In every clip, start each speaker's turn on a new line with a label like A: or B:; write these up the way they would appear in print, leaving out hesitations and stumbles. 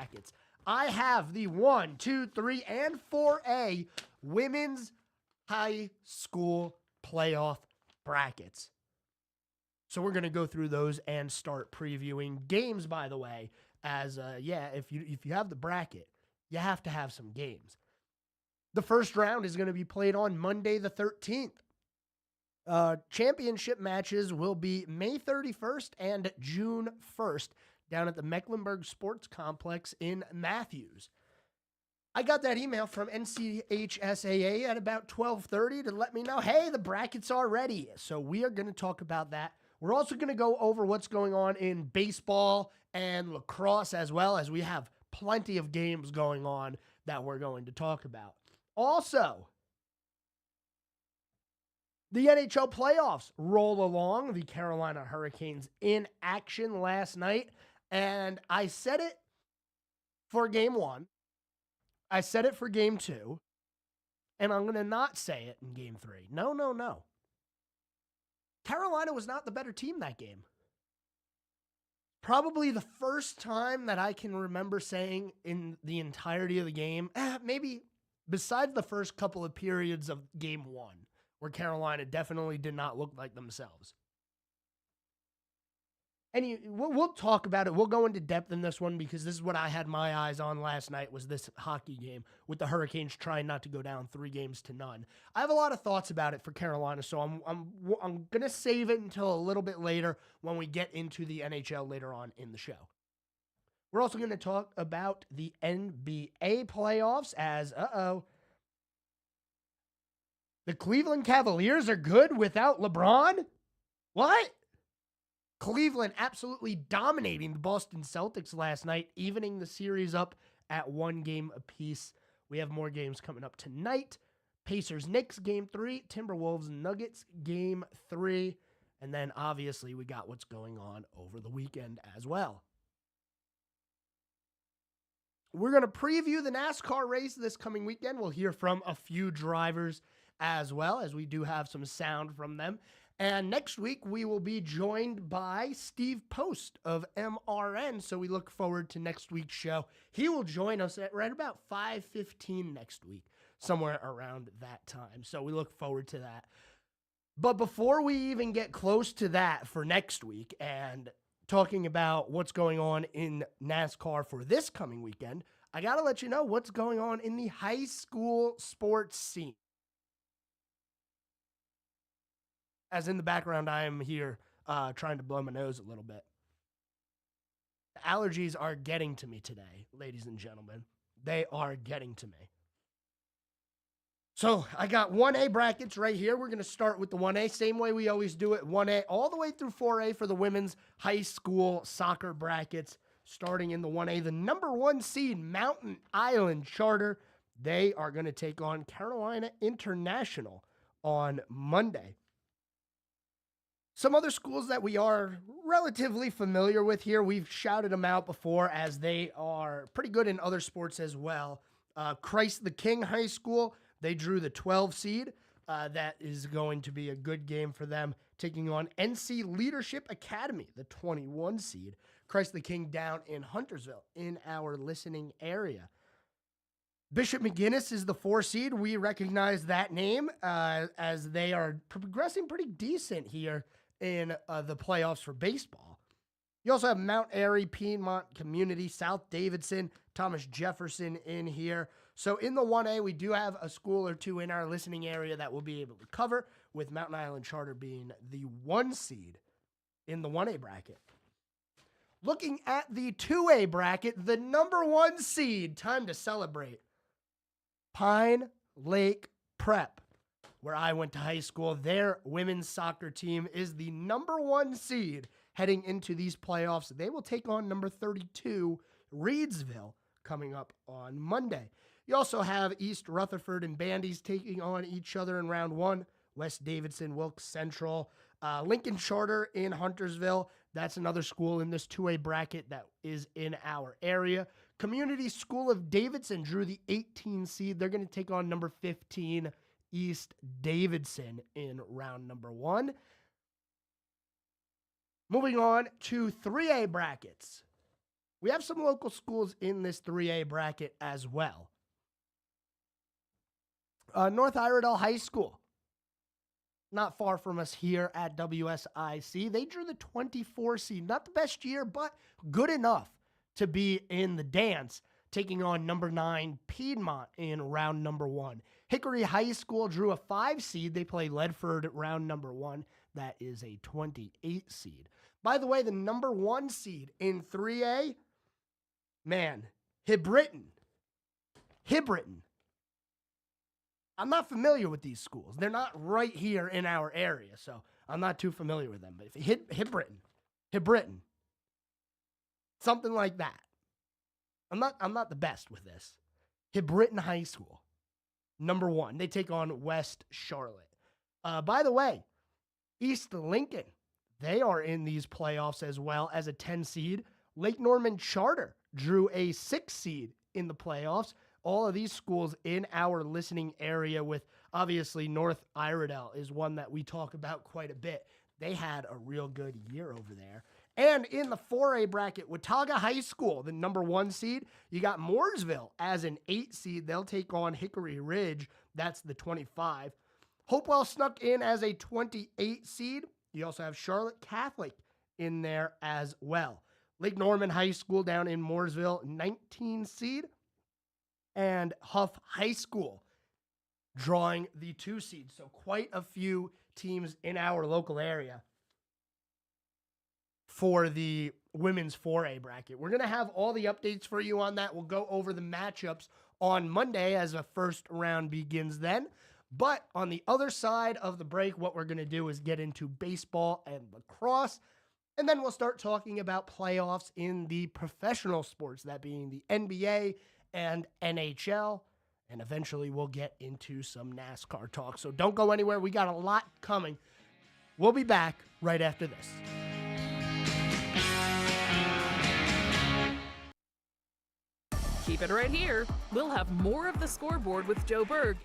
A: brackets. I have the 1, 2, 3, and 4A women's high school playoff brackets. So we're going to go through those and start previewing games, by the way, as, if you have the bracket, you have to have some games. The first round is going to be played on Monday the 13th. Championship matches will be May 31st and June 1st down at the Mecklenburg Sports Complex in Matthews. I got that email from NCHSAA at about 12:30 to let me know, hey, the brackets are ready. So we are going to talk about that. We're also going to go over what's going on in baseball and lacrosse as well, as we have plenty of games going on that we're going to talk about. Also, the NHL playoffs roll along. The Carolina Hurricanes in action last night. And I said it for game 1. I said it for game 2. And I'm going to not say it in game 3. No. Carolina was not the better team that game. Probably the first time that I can remember saying in the entirety of the game, maybe besides the first couple of periods of game 1, where Carolina definitely did not look like themselves. And we'll talk about it. We'll go into depth in this one because this is what I had my eyes on last night, was this hockey game with the Hurricanes trying not to go down 3-0. I have a lot of thoughts about it for Carolina, so I'm going to save it until a little bit later when we get into the NHL later on in the show. We're also going to talk about the NBA playoffs as, the Cleveland Cavaliers are good without LeBron? What? Cleveland absolutely dominating the Boston Celtics last night, evening the series up at 1 game apiece. We have more games coming up tonight. Pacers-Knicks, game 3. Timberwolves-Nuggets, game 3. And then, obviously, we got what's going on over the weekend as well. We're going to preview the NASCAR race this coming weekend. We'll hear from a few drivers as well, as we do have some sound from them. And next week, we will be joined by Steve Post of MRN, so we look forward to next week's show. He will join us at right about 5:15 next week, somewhere around that time. So we look forward to that. But before we even get close to that for next week and talking about what's going on in NASCAR for this coming weekend, I got to let you know what's going on in the high school sports scene. As in the background, I am here trying to blow my nose a little bit. The allergies are getting to me today, ladies and gentlemen. They are getting to me. So I got 1A brackets right here. We're going to start with the 1A, same way we always do it, 1A all the way through 4A for the women's high school soccer brackets. Starting in the 1A, the number 1 seed, Mountain Island Charter. They are going to take on Carolina International on Monday. Some other schools that we are relatively familiar with here, we've shouted them out before as they are pretty good in other sports as well. Christ the King High School, they drew the 12 seed. That is going to be a good game for them, taking on NC Leadership Academy, the 21 seed. Christ the King down in Huntersville in our listening area. Bishop McGuinness is the 4 seed. We recognize that name as they are progressing pretty decent here in the playoffs for baseball. You also have Mount Airy, Piedmont Community, South Davidson, Thomas Jefferson in here. So in the 1A, we do have a school or two in our listening area that we'll be able to cover, with Mountain Island Charter being the 1 seed in the 1A bracket. Looking at the 2A bracket, the number 1 seed, time to celebrate. Pine Lake Prep, where I went to high school. Their women's soccer team is the number 1 seed heading into these playoffs. They will take on number 32, Reedsville, coming up on Monday. You also have East Rutherford and Bandy's taking on each other in round 1. West Davidson, Wilkes Central, Lincoln Charter in Huntersville. That's another school in this 2A bracket that is in our area. Community School of Davidson drew the 18 seed. They're going to take on number 15, East Davidson, in round number 1. Moving on to 3A brackets. We have some local schools in this 3A bracket as well. North Iredell High School, not far from us here at WSIC. They drew the 24 seed. Not the best year, but good enough to be in the dance, taking on number 9 Piedmont in round number 1. Hickory High School drew a 5 seed. They play Ledford at round number 1. That is a 28 seed. By the way, the number 1 seed in 3A, man, Hibritton. I'm not familiar with these schools. They're not right here in our area, so I'm not too familiar with them. But if Hibritton, something like that. I'm not the best with this. Hibritton High School, number 1. They take on West Charlotte. By the way, East Lincoln, they are in these playoffs as well as a 10 seed. Lake Norman Charter drew a 6 seed in the playoffs. All of these schools in our listening area, with obviously North Iredell is one that we talk about quite a bit. They had a real good year over there. And in the 4A bracket, Watauga High School, the number 1 seed, you got Mooresville as an 8 seed. They'll take on Hickory Ridge. That's the 25. Hopewell snuck in as a 28 seed. You also have Charlotte Catholic in there as well. Lake Norman High School down in Mooresville, 19 seed. And Huff High School drawing the 2 seed. So quite a few teams in our local area for the women's 4A bracket. We're going to have all the updates for you on that. We'll go over the matchups on Monday as a first round begins then. But on the other side of the break, what we're going to do is get into baseball and lacrosse. And then we'll start talking about playoffs in the professional sports, that being the NBA and NHL, and eventually we'll get into some NASCAR talk. So don't go anywhere. We got a lot coming. We'll be back right after this.
B: Keep it right here. We'll have more of the Scoreboard with Joe Berg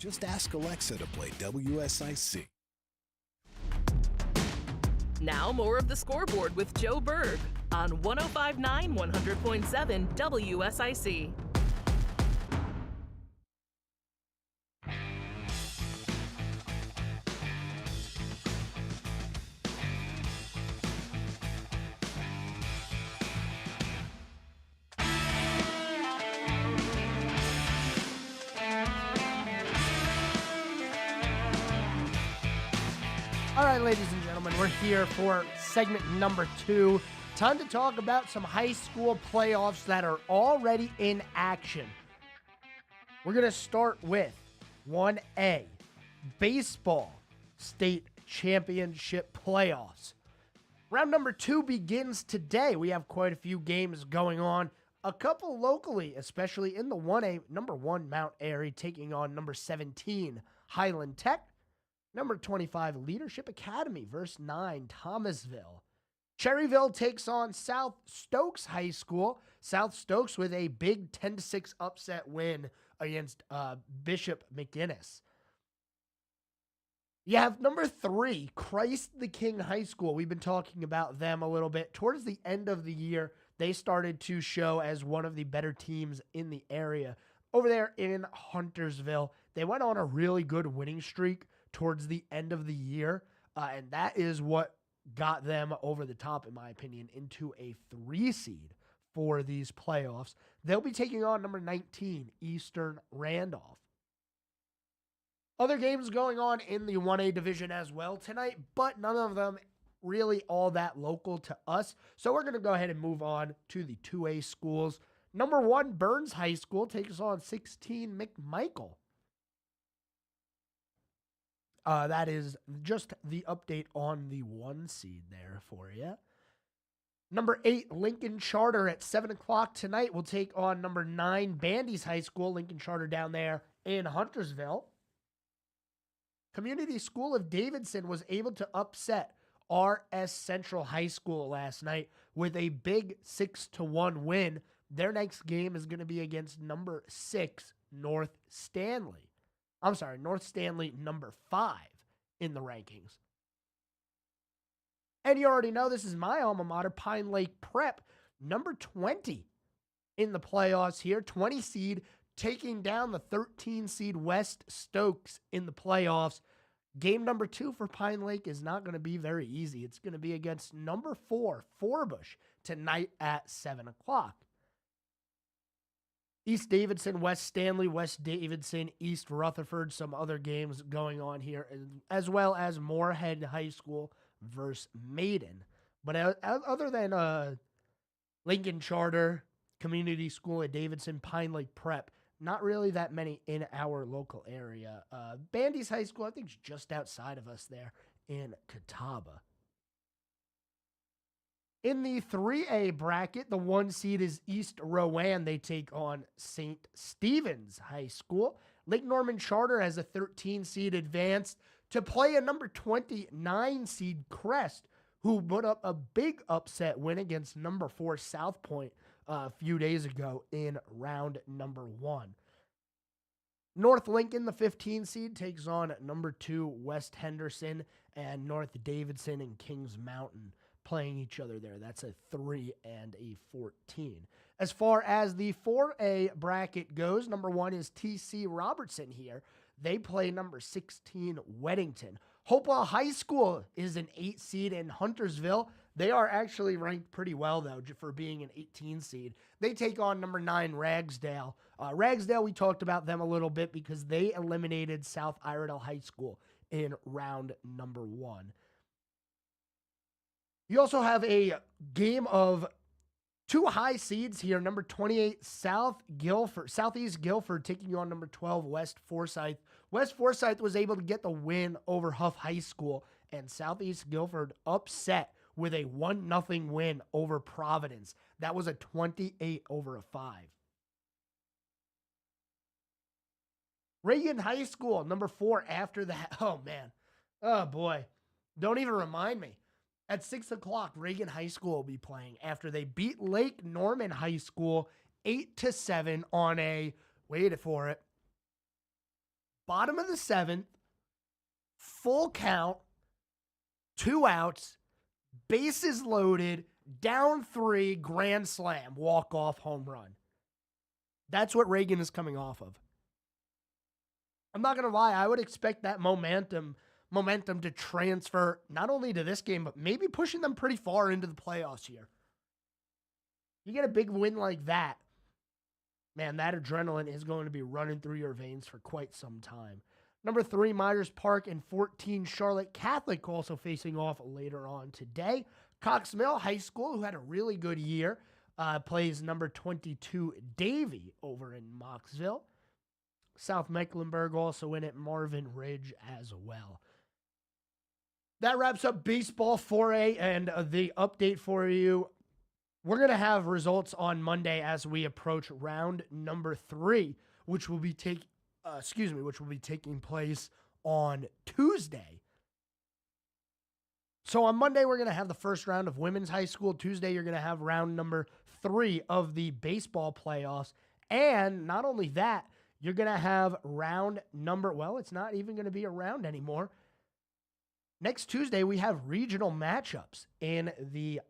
C: Just ask Alexa to play WSIC.
B: Now more of the Scoreboard with Joe Berg on 105.9 100.7 WSIC.
A: All right, ladies and gentlemen, we're here for segment number 2. Time to talk about some high school playoffs that are already in action. We're going to start with 1A, baseball state championship playoffs. Round number 2 begins today. We have quite a few games going on. A couple locally, especially in the 1A, number 1 Mount Airy taking on number 17 Highland Tech. Number 25, Leadership Academy versus 9, Thomasville. Cherryville takes on South Stokes High School. South Stokes with a big 10-6 upset win against Bishop McGinnis. You have number 3, Christ the King High School. We've been talking about them a little bit. Towards the end of the year, they started to show as one of the better teams in the area. Over there in Huntersville, they went on a really good winning streak towards the end of the year, and that is what got them over the top, in my opinion, into a 3 seed for these playoffs. They'll be taking on number 19, Eastern Randolph. Other games going on in the 1A division as well tonight, but none of them really all that local to us. So we're going to go ahead and move on to the 2A schools. Number 1, Burns High School takes on 16, McMichael. That is just the update on the 1 seed there for you. Number 8, Lincoln Charter at 7 o'clock tonight will take on number 9, Bandy's High School. Lincoln Charter down there in Huntersville. Community School of Davidson was able to upset RS Central High School last night with a big 6-1 win. Their next game is going to be against number 6, North Stanley. North Stanley number 5 in the rankings. And you already know this is my alma mater, Pine Lake Prep, number 20 in the playoffs here. 20 seed taking down the 13 seed West Stokes in the playoffs. Game number 2 for Pine Lake is not going to be very easy. It's going to be against number 4, Forbush, tonight at 7 o'clock. East Davidson, West Stanley, West Davidson, East Rutherford, some other games going on here, as well as Moorhead High School versus Maiden. But other than Lincoln Charter, Community School at Davidson, Pine Lake Prep, not really that many in our local area. Bandy's High School, I think, is just outside of us there in Catawba. In the 3A bracket, the 1 seed is East Rowan. They take on St. Stephen's High School. Lake Norman Charter has a 13 seed advanced to play a number 29 seed Crest, who put up a big upset win against number 4 South Point a few days ago in round number 1. North Lincoln, the 15 seed, takes on number 2 West Henderson, and North Davidson and Kings Mountain playing each other there. That's a 3 and a 14. As far as the 4A bracket goes, number 1 is TC Robertson here. They play number 16 Weddington. Hopewell High School is an 8 seed in Huntersville. They are actually ranked pretty well, though, for being an 18 seed. They take on number 9 Ragsdale. Ragsdale, we talked about them a little bit because they eliminated South Iredell High School in round number 1. You also have a game of 2 high seeds here. Number 28, Southeast Guilford taking on number 12, West Forsyth. West Forsyth was able to get the win over Huff High School, and Southeast Guilford upset with a 1-0 win over Providence. That was a 28-5. Reagan High School, number 4 after that. Oh, man. Oh, boy. Don't even remind me. At 6 o'clock, Reagan High School will be playing after they beat Lake Norman High School 8-7 on a, wait for it, bottom of the 7th, full count, 2 outs, bases loaded, down 3, grand slam, walk-off home run. That's what Reagan is coming off of. I'm not going to lie, I would expect that momentum to transfer not only to this game, but maybe pushing them pretty far into the playoffs here. You get a big win like that, man, that adrenaline is going to be running through your veins for quite some time. Number 3, Myers Park, and 14, Charlotte Catholic, also facing off later on today. Cox Mill High School, who had a really good year, plays number 22, Davie, over in Mocksville. South Mecklenburg also in at Marvin Ridge as well. That wraps up baseball 4A, and the update for you. We're going to have results on Monday as we approach round number 3, which will be taking place on Tuesday. So on Monday, we're going to have the first round of women's high school. Tuesday, you're going to have round number 3 of the baseball playoffs. And not only that, you're going to have it's not even going to be a round anymore. Next Tuesday, we have regional matchups in the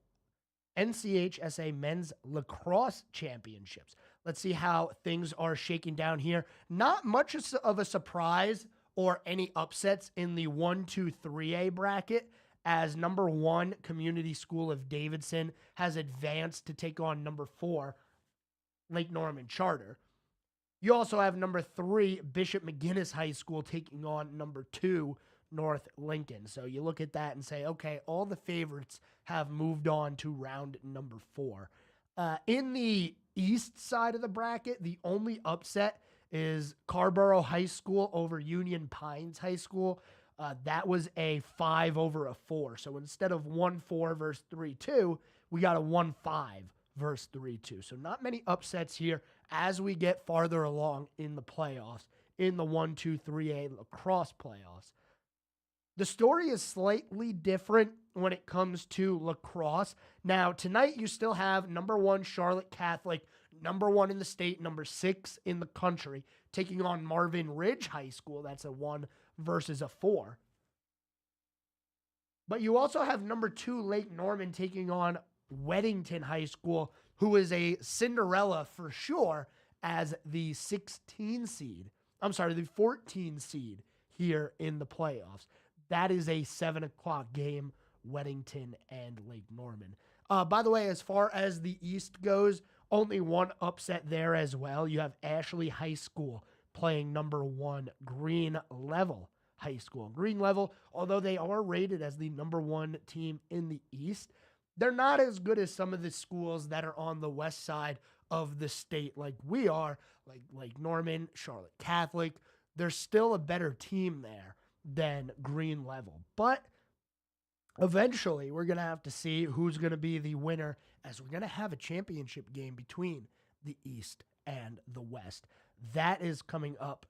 A: NCHSA Men's Lacrosse Championships. Let's see how things are shaking down here. Not much of a surprise or any upsets in the 1-2-3A bracket, as number 1, Community School of Davidson, has advanced to take on number 4, Lake Norman Charter. You also have number 3, Bishop McGuinness High School, taking on number 2, North Lincoln. So you look at that and say, okay, all the favorites have moved on to round number 4. In the east side of the bracket, the only upset is Carborough High School over Union Pines High School. That was a 5 over a 4. So instead of 1-4 versus 3-2, we got a 1-5 versus 3-2. So not many upsets here as we get farther along in the playoffs, in the 1-2-3A lacrosse playoffs. The story is slightly different when it comes to lacrosse. Now, tonight you still have number 1 Charlotte Catholic, number 1 in the state, number 6 in the country, taking on Marvin Ridge High School. That's a 1 versus a 4. But you also have number 2 Lake Norman taking on Weddington High School, who is a Cinderella for sure as the 14 seed here in the playoffs. That is a 7 o'clock game, Weddington and Lake Norman. By the way, as far as the East goes, only one upset there as well. You have Ashley High School playing number 1 Green Level High School. Green Level, although they are rated as the number 1 team in the East, they're not as good as some of the schools that are on the west side of the state like we are, like Norman, Charlotte Catholic. There's still a better team there than Green Level. But eventually, we're going to have to see who's going to be the winner, as we're going to have a championship game between the East and the West. That is coming up,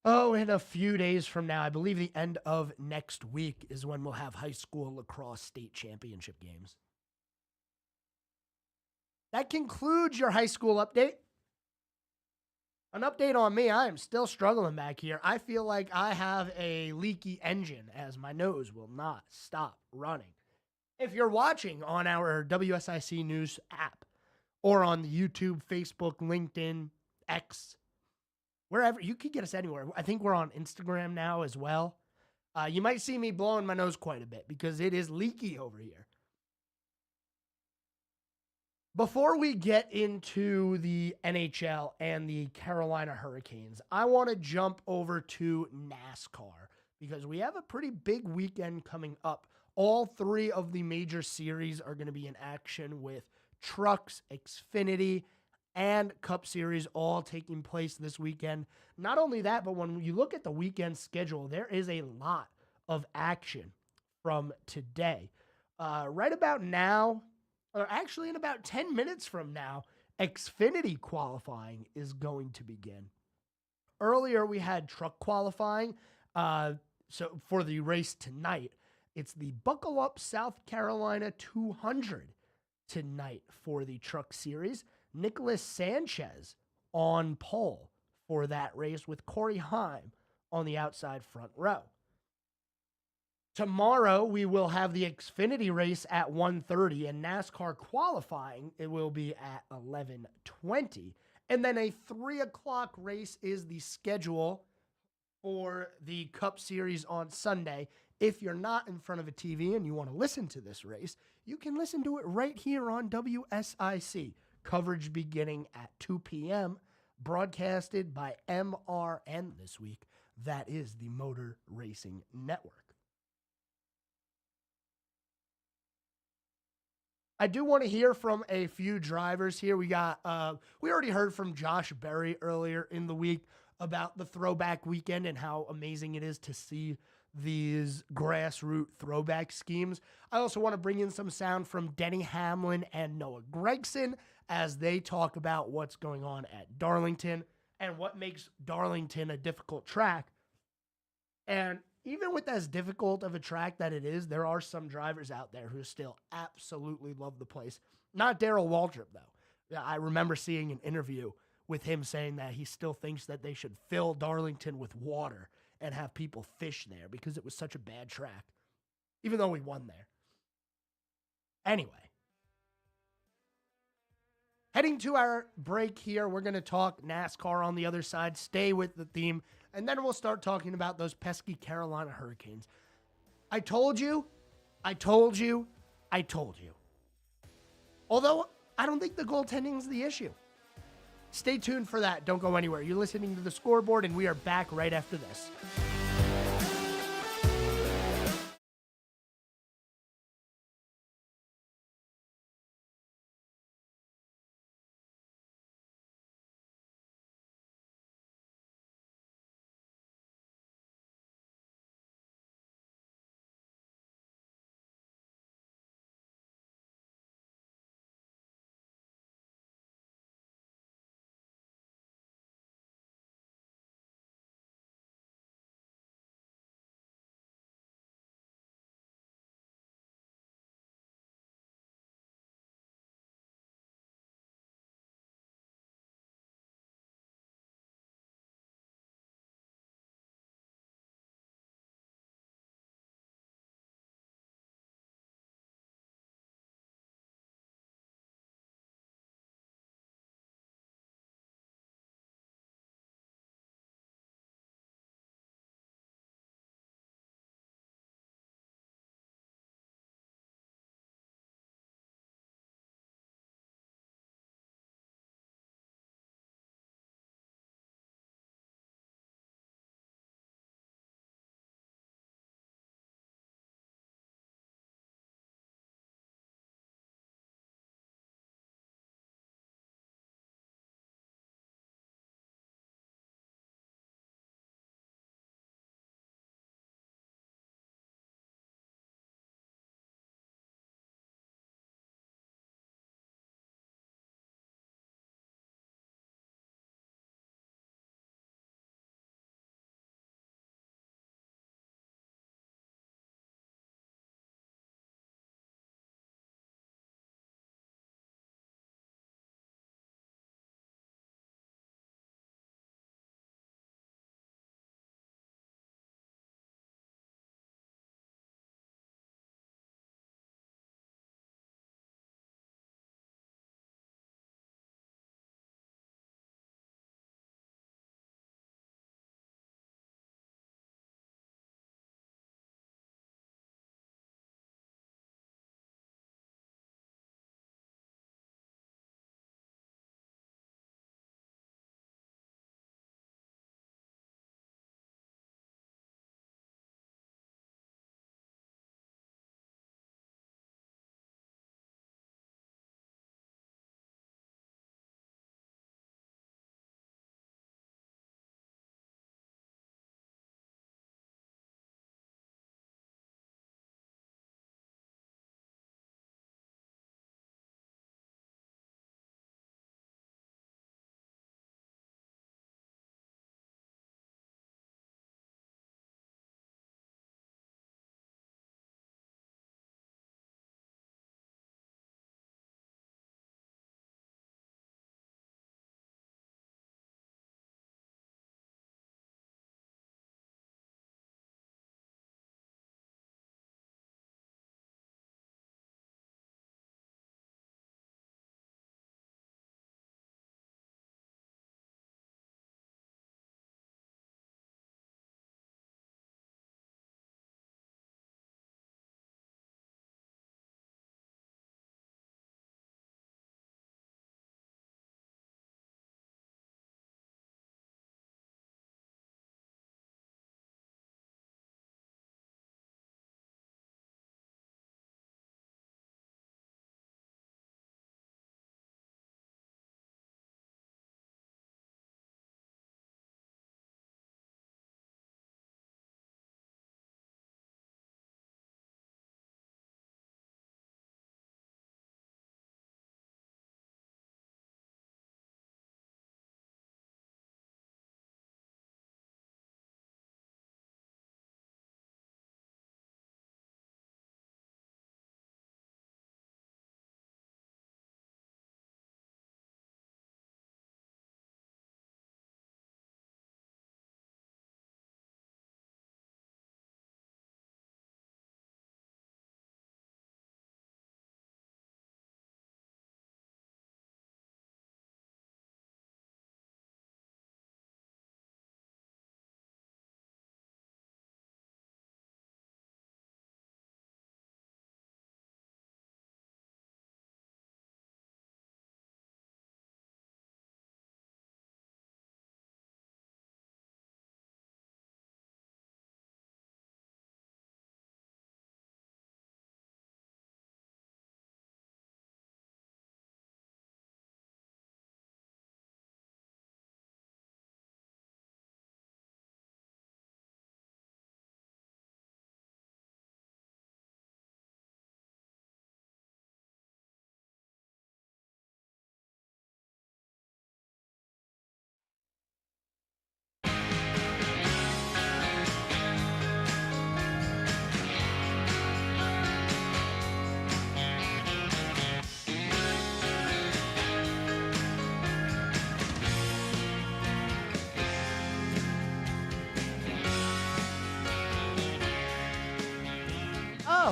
A: in a few days from now. I believe the end of next week is when we'll have high school lacrosse state championship games. That concludes your high school update. An update on me, I am still struggling back here. I feel like I have a leaky engine as my nose will not stop running. If you're watching on our WSIC News app or on the YouTube, Facebook, LinkedIn, X, wherever, you can get us anywhere. I think we're on Instagram now as well. You might see me blowing my nose quite a bit because it is leaky over here. Before we get into the NHL and the Carolina Hurricanes, I want to jump over to NASCAR because we have a pretty big weekend coming up. All 3 of the major series are going to be in action, with Trucks, Xfinity, and Cup Series all taking place this weekend. Not only that, but when you look at the weekend schedule, there is a lot of action from today. Right about now, or actually in about 10 minutes from now, Xfinity qualifying is going to begin. Earlier, we had truck qualifying. So for the race tonight, it's the Buckle Up South Carolina 200 tonight for the truck series. Nicholas Sanchez on pole for that race, with Corey Heim on the outside front row. Tomorrow, we will have the Xfinity race at 1:30, and NASCAR qualifying, it will be at 11:20. And then a 3 o'clock race is the schedule for the Cup Series on Sunday. If you're not in front of a TV and you want to listen to this race, you can listen to it right here on WSIC. Coverage beginning at 2 p.m., broadcasted by MRN this week. That is the Motor Racing Network. I do want to hear from a few drivers here. We already heard from Josh Berry earlier in the week about the throwback weekend and how amazing it is to see these grassroots throwback schemes. I also want to bring in some sound from Denny Hamlin and Noah Gragson as they talk about what's going on at Darlington and what makes Darlington a difficult track. And even with as difficult of a track that it is, there are some drivers out there who still absolutely love the place. Not Darrell Waltrip, though. I remember seeing an interview with him saying that he still thinks that they should fill Darlington with water and have people fish there because it was such a bad track, even though we won there. Anyway, heading to our break here, we're going to talk NASCAR on the other side, stay with the theme, and then we'll start talking about those pesky Carolina Hurricanes. I told you. Although, I don't think the goaltending is the issue. Stay tuned for that. Don't go anywhere. You're listening to The Scoreboard, and we are back right after this.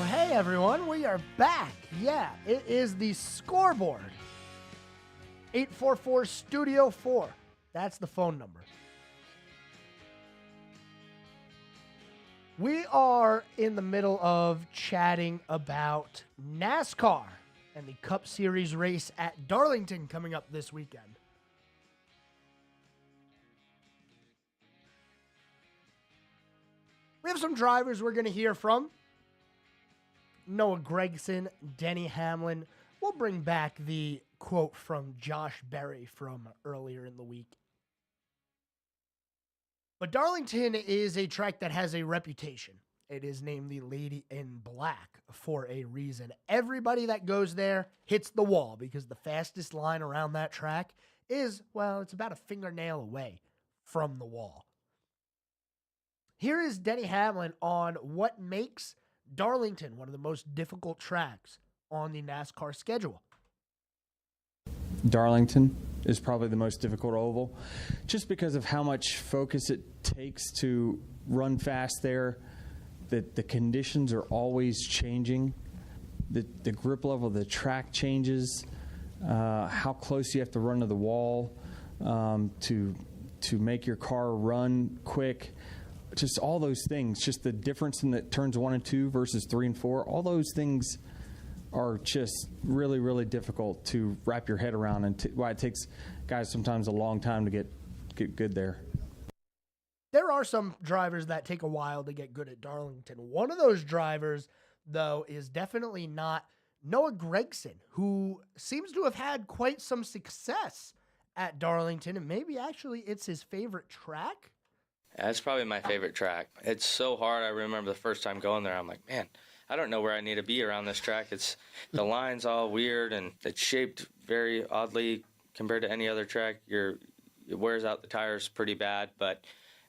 A: hey everyone, we are back. Yeah, it is the Scoreboard. 844 Studio 4. That's the phone number. We are in the middle of chatting about NASCAR and the Cup Series race at Darlington coming up this weekend. We have some drivers we're going to hear from. Noah Gragson, Denny Hamlin. We'll bring back the quote from Josh Berry from earlier in the week. But Darlington is a track that has a reputation. It is named the Lady in Black for a reason. Everybody that goes there hits the wall because the fastest line around that track is, well, it's about a fingernail away from the wall. Here is Denny Hamlin on what makes Darlington one of the most difficult tracks on the NASCAR schedule.
D: Darlington is probably the most difficult oval just because of how much focus it takes to run fast there. The conditions are always changing. The grip level of the track changes. How close you have to run to the wall to make your car run quick. Just all those things. Just the difference in the turns 1 and 2 versus 3 and 4. All those things are just really, really difficult to wrap your head around, and why it takes guys sometimes a long time to get good there.
A: There are some drivers that take a while to get good at Darlington. One of those drivers, though, is definitely not Noah Gragson, who seems to have had quite some success at Darlington, and maybe actually it's his favorite track.
E: That's probably my favorite track. It's so hard. I remember the first time going there, I'm like, man, I don't know where I need to be around this track. It's the line's all weird, and it's shaped very oddly compared to any other track. It wears out the tires pretty bad, but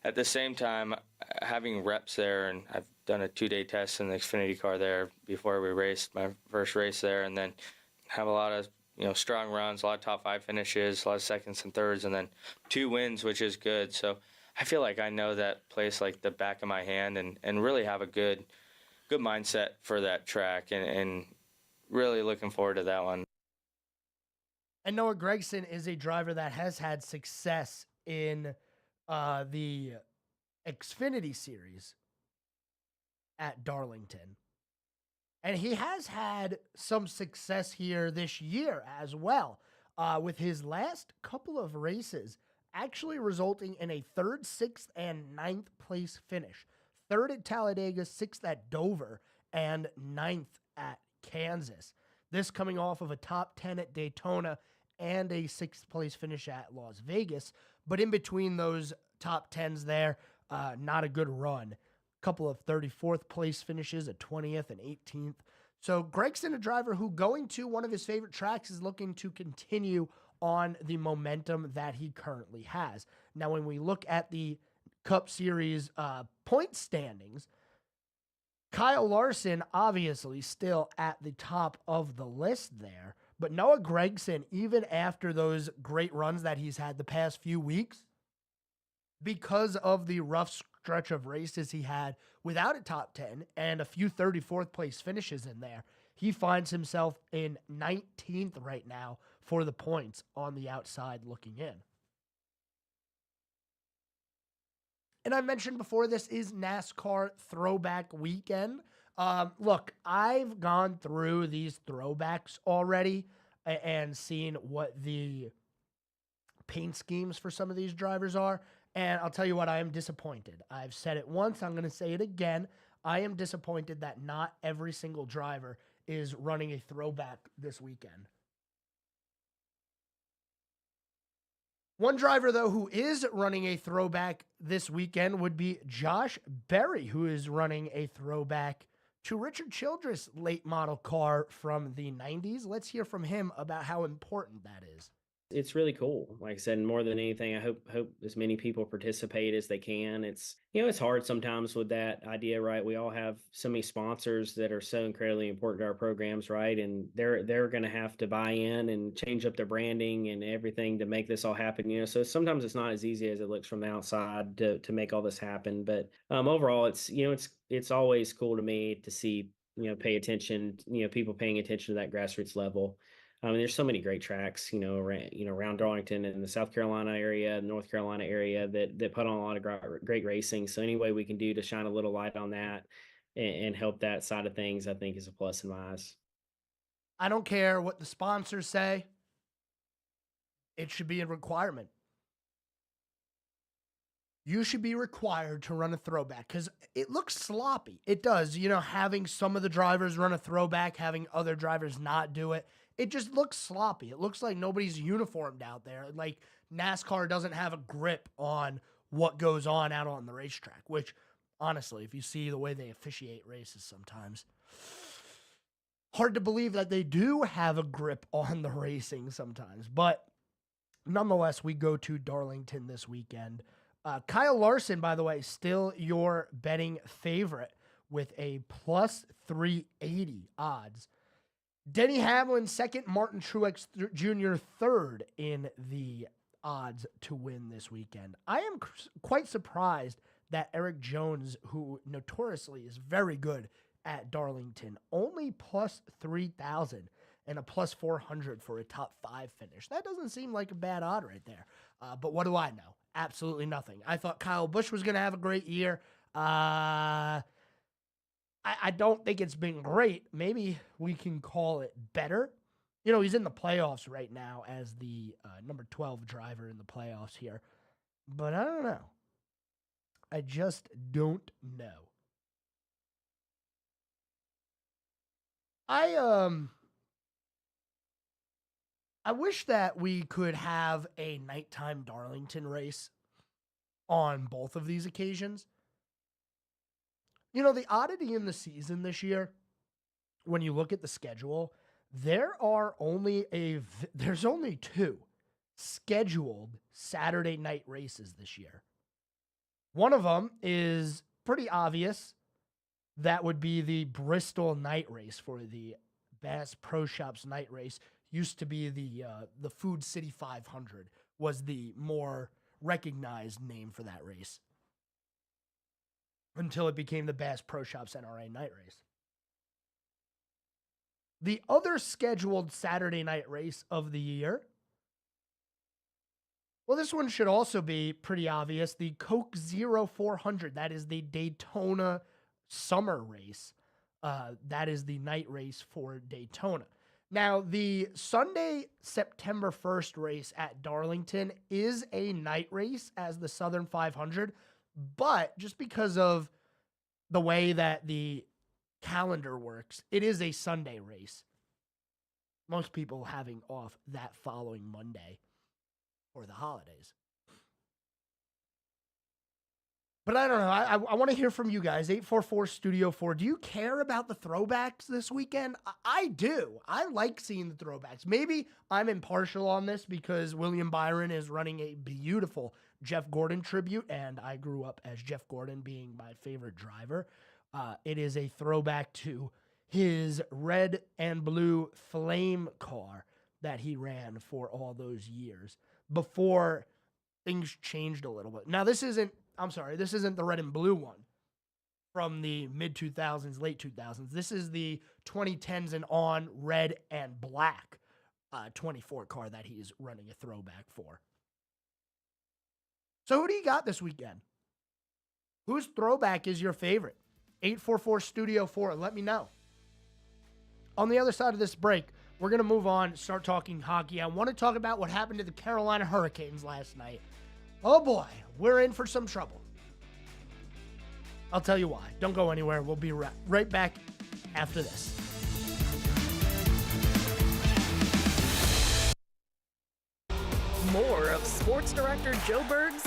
E: at the same time, having reps there, and I've done a 2-day test in the Xfinity car there before we raced my first race there, and then have a lot of strong runs, a lot of top 5 finishes, a lot of seconds and thirds, and then 2 wins, which is good. So I feel like I know that place like the back of my hand, and really have a good mindset for that track, and really looking forward to that one.
A: And Noah Gragson is a driver that has had success in the Xfinity Series at Darlington. And he has had some success here this year as well, with his last couple of races actually resulting in a 3rd, 6th, and 9th place finish. 3rd at Talladega, 6th at Dover, and 9th at Kansas. This coming off of a top 10 at Daytona and a 6th place finish at Las Vegas. But in between those top 10s there, not a good run. Couple of 34th place finishes, a 20th and 18th. So Gragson, a driver who going to one of his favorite tracks, is looking to continue on the momentum that he currently has. Now, when we look at the Cup Series point standings, Kyle Larson obviously still at the top of the list there. But Noah Gragson, even after those great runs that he's had the past few weeks, because of the rough stretch of races he had without a top 10 and a few 34th place finishes in there, he finds himself in 19th right now for the points on the outside looking in. And I mentioned before, this is NASCAR Throwback Weekend. Look, I've gone through these throwbacks already and seen what the paint schemes for some of these drivers are. And I'll tell you what, I am disappointed. I've said it once, I'm going to say it again. I am disappointed that not every single driver is running a throwback this weekend. One driver, though, who is running a throwback this weekend would be Josh Berry, who is running a throwback to Richard Childress' late model car from the 90s. Let's hear from him about how important that is.
F: It's really cool. Like I said, more than anything, I hope as many people participate as they can. It's, it's hard sometimes with that idea, right? We all have so many sponsors that are so incredibly important to our programs, right? And they're going to have to buy in and change up their branding and everything to make this all happen. So sometimes it's not as easy as it looks from the outside to make all this happen. But overall, it's always cool to me to see pay attention, people paying attention to that grassroots level. There's so many great tracks, around Darlington and the South Carolina area, North Carolina area that put on a lot of great racing. So any way we can do to shine a little light on that and help that side of things, I think is a plus in my eyes.
A: I don't care what the sponsors say. It should be a requirement. You should be required to run a throwback because it looks sloppy. It does. Having some of the drivers run a throwback, having other drivers not do it, it just looks sloppy. It looks like nobody's uniformed out there. Like NASCAR doesn't have a grip on what goes on out on the racetrack, which honestly, if you see the way they officiate races sometimes, hard to believe that they do have a grip on the racing sometimes. But nonetheless, we go to Darlington this weekend. Kyle Larson, by the way, still your betting favorite with a plus 380 odds. Denny Hamlin second, Martin Truex Jr. third in the odds to win this weekend. I am quite surprised that Eric Jones, who notoriously is very good at Darlington, only plus 3,000 and a plus 400 for a top 5 finish. That doesn't seem like a bad odd right there. But what do I know? Absolutely nothing. I thought Kyle Busch was going to have a great year. I don't think it's been great. Maybe we can call it better. He's in the playoffs right now as the number 12 driver in the playoffs here. But I don't know. I just don't know. I wish that we could have a nighttime Darlington race on both of these occasions. The oddity in the season this year, when you look at the schedule, there's only 2 scheduled Saturday night races this year. One of them is pretty obvious. That would be the Bristol night race for the Bass Pro Shops night race. Used to be the Food City 500 was the more recognized name for that race until it became the Bass Pro Shops NRA night race. The other scheduled Saturday night race of the year, well, this one should also be pretty obvious. The Coke Zero 400, that is the Daytona summer race. That is the night race for Daytona. Now, the Sunday, September 1st race at Darlington is a night race as the Southern 500, but just because of the way that the calendar works, it is a Sunday race. Most people having off that following Monday for the holidays. But I don't know. I want to hear from you guys. 844 Studio 4. Do you care about the throwbacks this weekend? I do. I like seeing the throwbacks. Maybe I'm impartial on this because William Byron is running a beautiful Jeff Gordon tribute, and I grew up as Jeff Gordon being my favorite driver. It is a throwback to his red and blue flame car that he ran for all those years before things changed a little bit. Now, this isn't the red and blue one from the mid-2000s, late 2000s. This is the 2010s and on red and black 24 car that he's running a throwback for. So who do you got this weekend? Whose throwback is your favorite? 844 Studio 4. Let me know. On the other side of this break, we're going to move on, start talking hockey. I want to talk about what happened to the Carolina Hurricanes last night. Oh boy, we're in for some trouble. I'll tell you why. Don't go anywhere. We'll be right back after this.
B: More of Sports Director Joe Berg's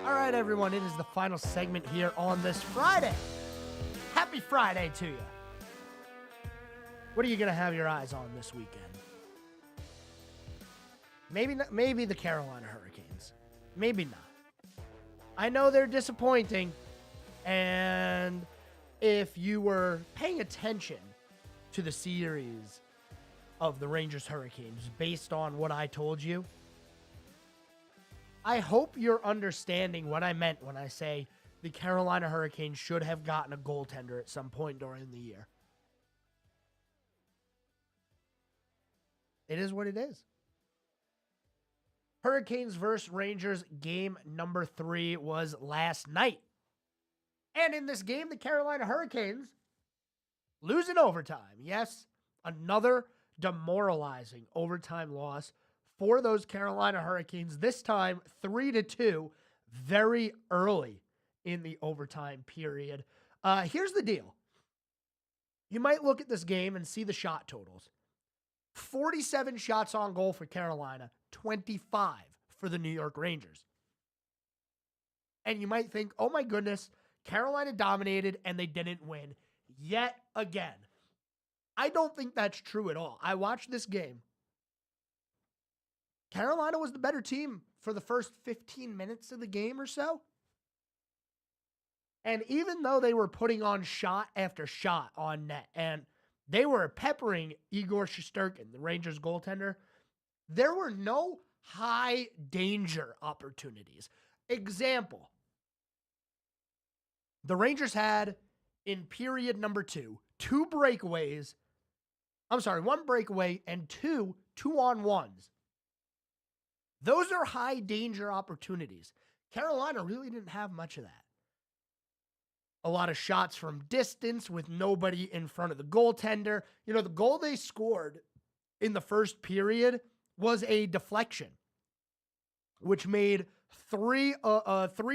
A: All right, everyone, it is the final segment here on this Friday. Happy Friday to you. What are you going to have your eyes on this weekend? Maybe the Carolina Hurricanes. Maybe not. I know they're disappointing, and if you were paying attention to the series of the Rangers Hurricanes based on what I told you, I hope you're understanding what I meant when I say the Carolina Hurricanes should have gotten a goaltender at some point during the year. It is what it is. Hurricanes versus Rangers game number 3 was last night. And in this game, the Carolina Hurricanes lose in overtime. Yes, another demoralizing overtime loss for those Carolina Hurricanes, this time 3-2, very early in the overtime period. Here's the deal. You might look at this game and see the shot totals. 47 shots on goal for Carolina, 25 for the New York Rangers. And you might think, oh my goodness, Carolina dominated and they didn't win yet again. I don't think that's true at all. I watched this game. Carolina was the better team for the first 15 minutes of the game or so. And even though they were putting on shot after shot on net, and they were peppering Igor Shesterkin, the Rangers goaltender, there were no high danger opportunities. Example, the Rangers had in period number 2, one breakaway and two 2-on-1s. Those are high danger opportunities. Carolina really didn't have much of that. A lot of shots from distance with nobody in front of the goaltender. You know, the goal they scored in the first period was a deflection, which made three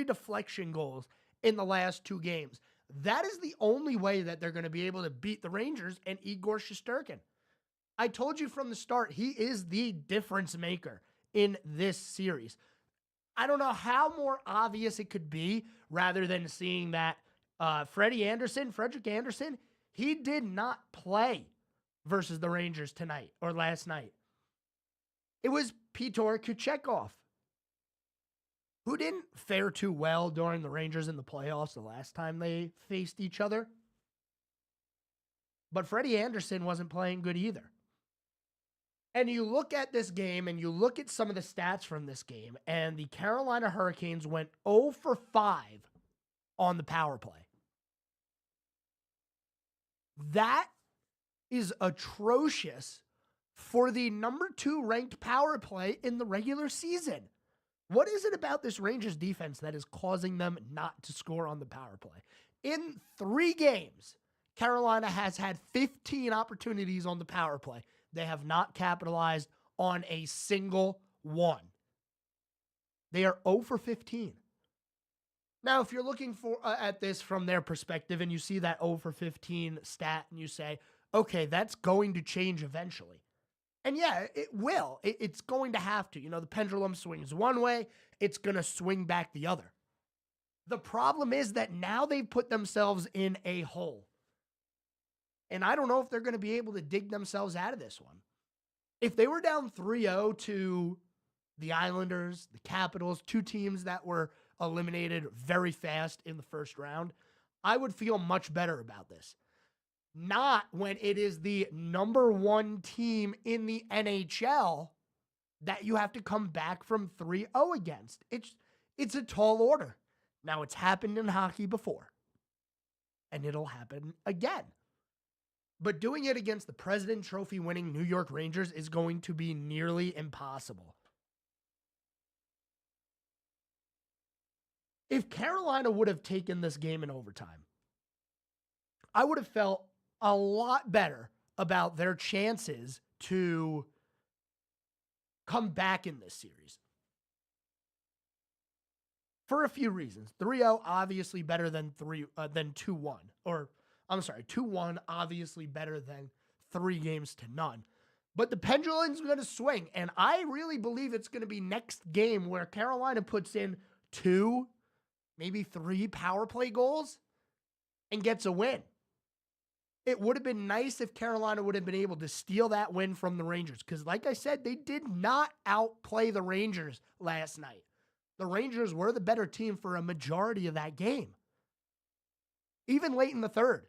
A: deflection goals in the last 2 games. That is the only way that they're going to be able to beat the Rangers and Igor Shesterkin. I told you from the start, he is the difference maker in this series. I don't know how more obvious it could be rather than seeing that Frederick Anderson, he did not play versus the Rangers tonight or last night. It was Pyotr Kuchekov, who didn't fare too well during the Rangers in the playoffs the last time they faced each other. But Freddie Anderson wasn't playing good either. And you look at this game and you look at some of the stats from this game, and the Carolina Hurricanes went 0 for 5 on the power play. That is atrocious for the number 2 ranked power play in the regular season. What is it about this Rangers defense that is causing them not to score on the power play? In 3 games, Carolina has had 15 opportunities on the power play. They have not capitalized on a single one. They are 0 for 15. Now, if you're looking at this from their perspective and you see that 0 for 15 stat and you say, okay, that's going to change eventually. And yeah, it will. It's going to have to. You know, the pendulum swings one way, it's going to swing back the other. The problem is that now they've put themselves in a hole. And I don't know if they're going to be able to dig themselves out of this one. If they were down 3-0 to the Islanders, the Capitals, 2 teams that were eliminated very fast in the first round, I would feel much better about this. Not when it is the number 1 team in the NHL that you have to come back from 3-0 against. It's a tall order. Now, it's happened in hockey before, and it'll happen again. But doing it against the President Trophy winning New York Rangers is going to be nearly impossible. If Carolina would have taken this game in overtime, I would have felt a lot better about their chances to come back in this series. For a few reasons. 3-0 obviously better than 2-1. Or, I'm sorry, 2-1 obviously better than 3 games to none. But the pendulum's going to swing, and I really believe it's going to be next game where Carolina puts in 2 maybe 3 power play goals, and gets a win. It would have been nice if Carolina would have been able to steal that win from the Rangers, because like I said, they did not outplay the Rangers last night. The Rangers were the better team for a majority of that game. Even late in the third.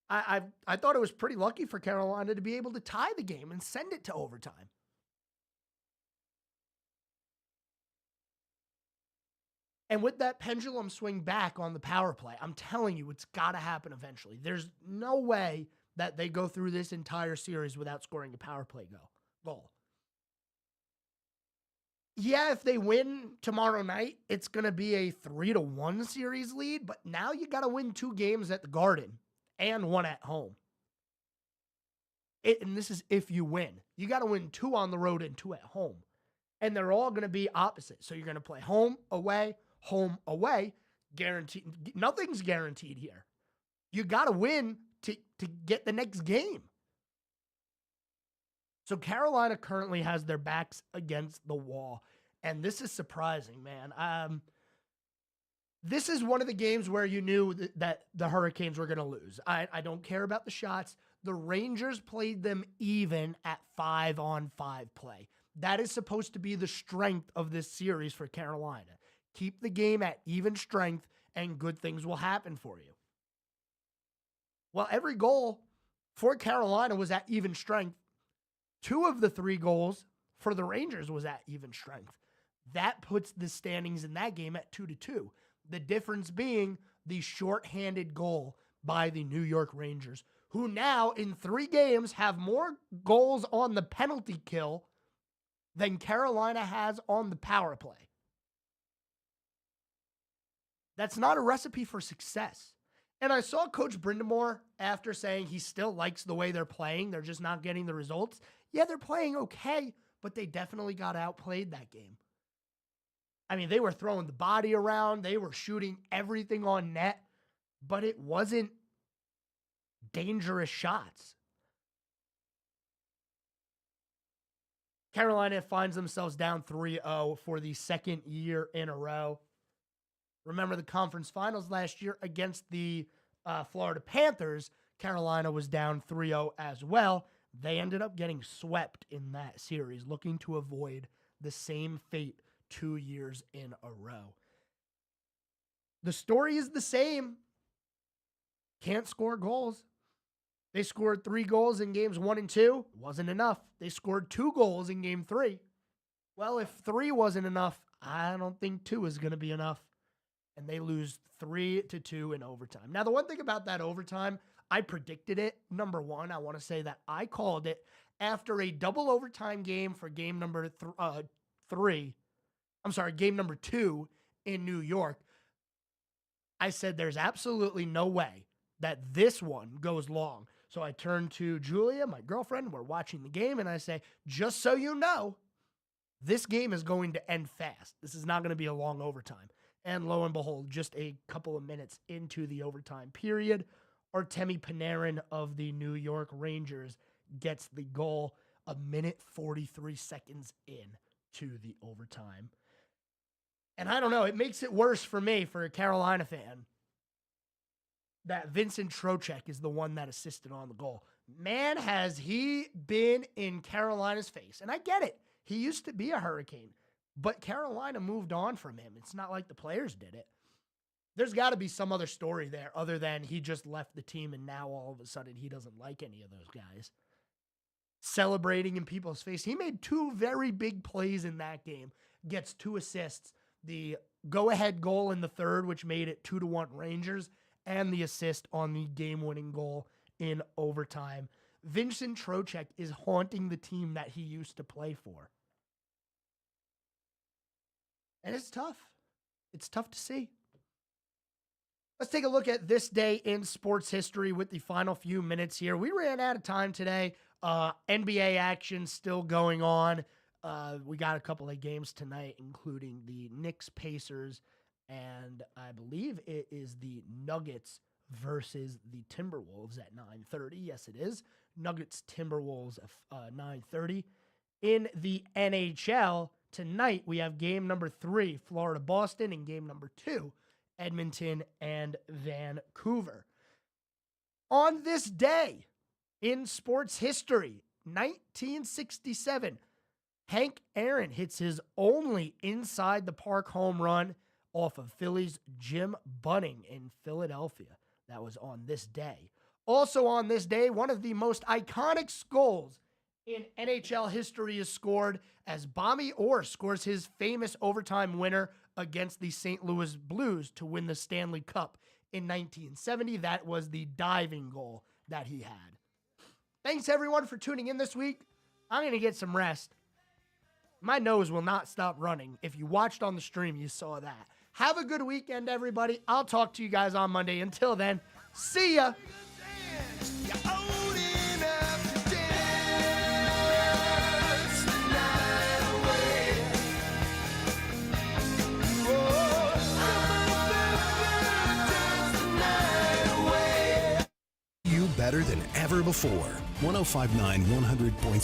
A: I thought it was pretty lucky for Carolina to be able to tie the game and send it to overtime. And with that pendulum swing back on the power play, I'm telling you, it's got to happen eventually. There's no way that they go through this entire series without scoring a power play goal. Yeah, if they win tomorrow night, it's going to be a 3-1 series lead, but now you got to win 2 games at the Garden and 1 at home. And this is if you win. You got to win 2 on the road and 2 at home. And they're all going to be opposite. So you're going to play home, away, guaranteed. Nothing's guaranteed here. You got to win to get the next game. So Carolina currently has their backs against the wall, and this is surprising, man. This is one of the games where you knew that the Hurricanes were going to lose. I don't care about the shots. The Rangers played them even at 5-on-5 play. That is supposed to be the strength of this series for Carolina. Keep the game at even strength, and good things will happen for you. Well, every goal for Carolina was at even strength. 2 of the 3 goals for the Rangers was at even strength. That puts the standings in that game at 2-2. The difference being the shorthanded goal by the New York Rangers, who now in 3 games have more goals on the penalty kill than Carolina has on the power play. That's not a recipe for success. And I saw Coach Brindamore after saying he still likes the way they're playing. They're just not getting the results. Yeah, they're playing okay, but they definitely got outplayed that game. I mean, they were throwing the body around. They were shooting everything on net, but it wasn't dangerous shots. Carolina finds themselves down 3-0 for the second year in a row. Remember the conference finals last year against the Florida Panthers. Carolina was down 3-0 as well. They ended up getting swept in that series, looking to avoid the same fate 2 years in a row. The story is the same. Can't score goals. They scored 3 goals in games 1 and 2. Wasn't enough. They scored 2 goals in game 3. Well, if 3 wasn't enough, I don't think 2 is going to be enough. And they lose 3-2 in overtime. Now, the one thing about that overtime, I predicted it. Number one, I want to say that I called it after a double overtime game for game number 2 in New York. I said there's absolutely no way that this one goes long. So I turned to Julia, my girlfriend. We're watching the game, and I say, just so you know, this game is going to end fast. This is not going to be a long overtime. And lo and behold, just a couple of minutes into the overtime period, Artemi Panarin of the New York Rangers gets the goal 1:43 seconds in to the overtime. And I don't know, it makes it worse for me, for a Carolina fan, that Vincent Trocheck is the one that assisted on the goal. Man, has he been in Carolina's face. And I get it. He used to be a Hurricane. But Carolina moved on from him. It's not like the players did it. There's got to be some other story there other than he just left the team and now all of a sudden he doesn't like any of those guys. Celebrating in people's face. He made 2 very big plays in that game. Gets 2 assists. The go-ahead goal in the third, which made it 2-1 Rangers, and the assist on the game-winning goal in overtime. Vincent Trocheck is haunting the team that he used to play for. And it's tough. It's tough to see. Let's take a look at this day in sports history with the final few minutes here. We ran out of time today. NBA action still going on. We got a couple of games tonight, including the Knicks-Pacers, and I believe it is the Nuggets versus the Timberwolves at 9:30. Yes, it is. Nuggets-Timberwolves at 9:30. In the NHL, Tonight, we have game number 3, Florida-Boston, and game number 2, Edmonton and Vancouver. On this day in sports history, 1967, Hank Aaron hits his only inside-the-park home run off of Phillies' Jim Bunning in Philadelphia. That was on this day. Also on this day, one of the most iconic goals in NHL history is scored as Bobby Orr scores his famous overtime winner against the St. Louis Blues to win the Stanley Cup in 1970. That was the diving goal that he had. Thanks, everyone, for tuning in this week. I'm going to get some rest. My nose will not stop running. If you watched on the stream, you saw that. Have a good weekend, everybody. I'll talk to you guys on Monday. Until then, see ya.
C: You better than ever before. 105.9 100.7